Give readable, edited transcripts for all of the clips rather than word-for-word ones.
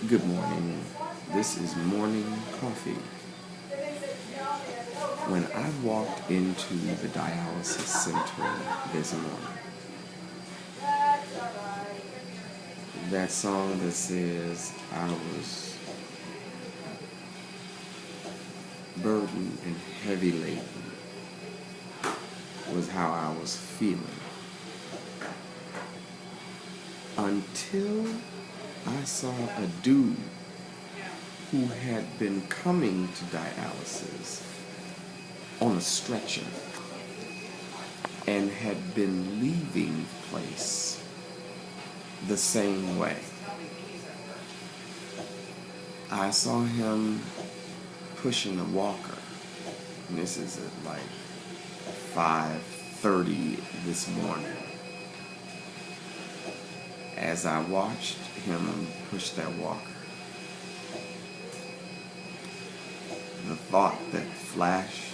Good morning. This is morning coffee. When I walked into the dialysis center this morning, that song that says I was burdened and heavy laden was how I was feeling. Until I saw a dude who had been coming to dialysis on a stretcher and had been leaving the place the same way. I saw him pushing a walker. And this is at like 5:30 this morning. As I watched him push that walker, the thought that flashed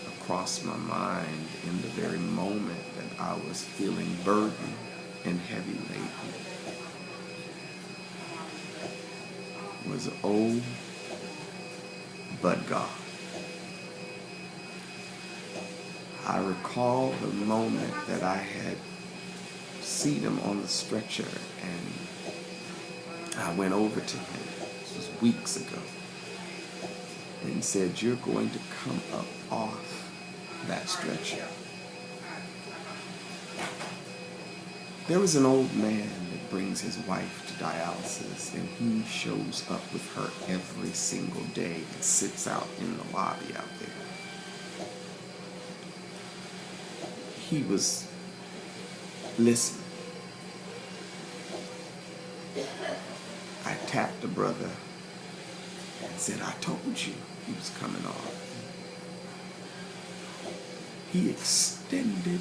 across my mind in the very moment that I was feeling burdened and heavy laden was, oh, but God. I recall the moment that I had seen him on the stretcher, and I went over to him, this was weeks ago, and said, "You're going to come up off that stretcher." There was an old man that brings his wife to dialysis, and he shows up with her every single day and sits out in the lobby out there. He was listening. I tapped the brother and said, "I told you he was coming off." He extended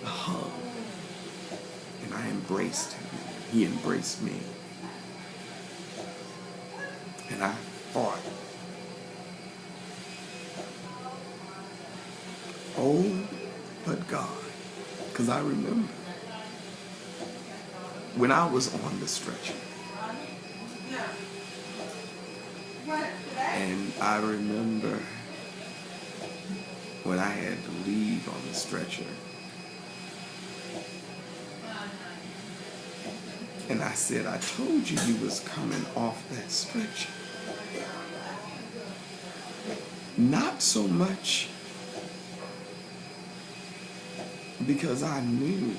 a hug, and I embraced him. He embraced me. And I thought, oh, but God. Because I remember when I was on the stretcher, and I remember when I had to leave on the stretcher, and I said, "I told you you was coming off that stretcher." Not so much because I knew,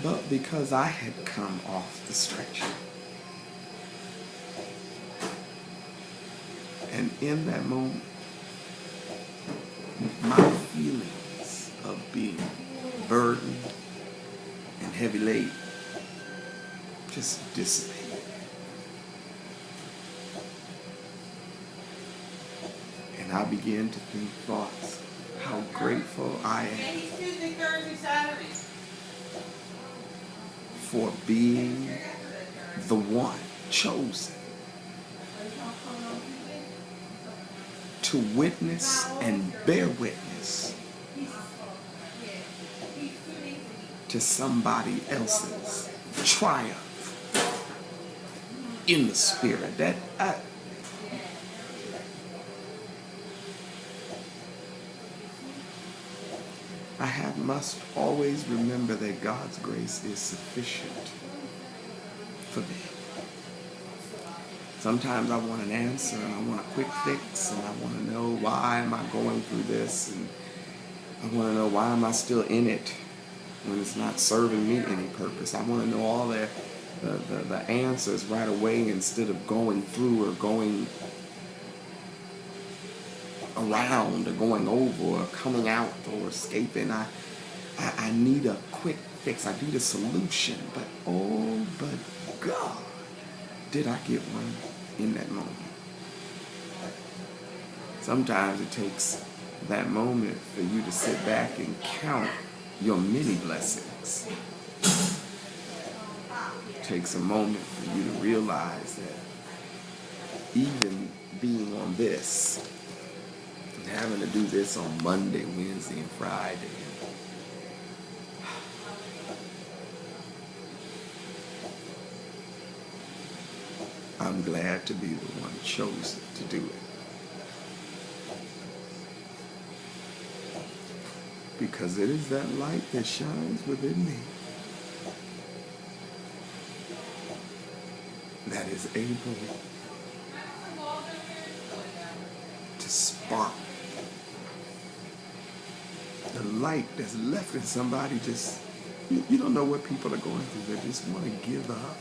but because I had come off the stretcher. And in that moment, my feelings of being burdened and heavy laden just dissipated. And I began to think thoughts, how grateful I am for being the one chosen to witness and bear witness to somebody else's triumph in the spirit. That must always remember that God's grace is sufficient for me. Sometimes I want an answer, and I want a quick fix, and I want to know, why am I going through this, and I want to know, why am I still in it when it's not serving me any purpose. I want to know all the answers right away, instead of going through or going around or going over or coming out or escaping. I need a quick fix. I need a solution. But oh, but God, did I get one in that moment? Sometimes it takes that moment for you to sit back and count your many blessings. It takes a moment for you to realize that even being on this, and having to do this on Monday, Wednesday, and Friday, I'm glad to be the one chosen to do it. Because it is that light that shines within me that is able to spark the light that's left in somebody. Just, you don't know what people are going through. They just want to give up.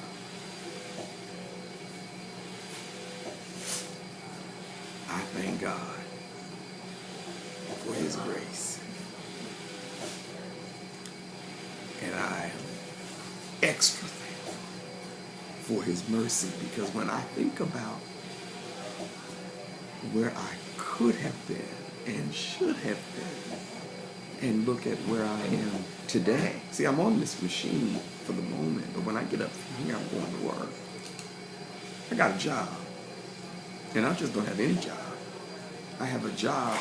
I thank God for his grace. And I am extra thankful for his mercy, because when I think about where I could have been and should have been, and look at where I am today. See, I'm on this machine for the moment, but when I get up from here, I'm going to work. I got a job. And I just don't have any job. I have a job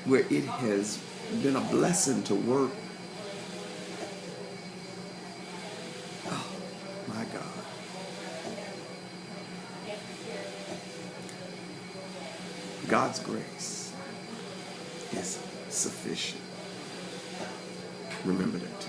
where it has been a blessing to work. Oh, my God. God's grace is sufficient. Remember that.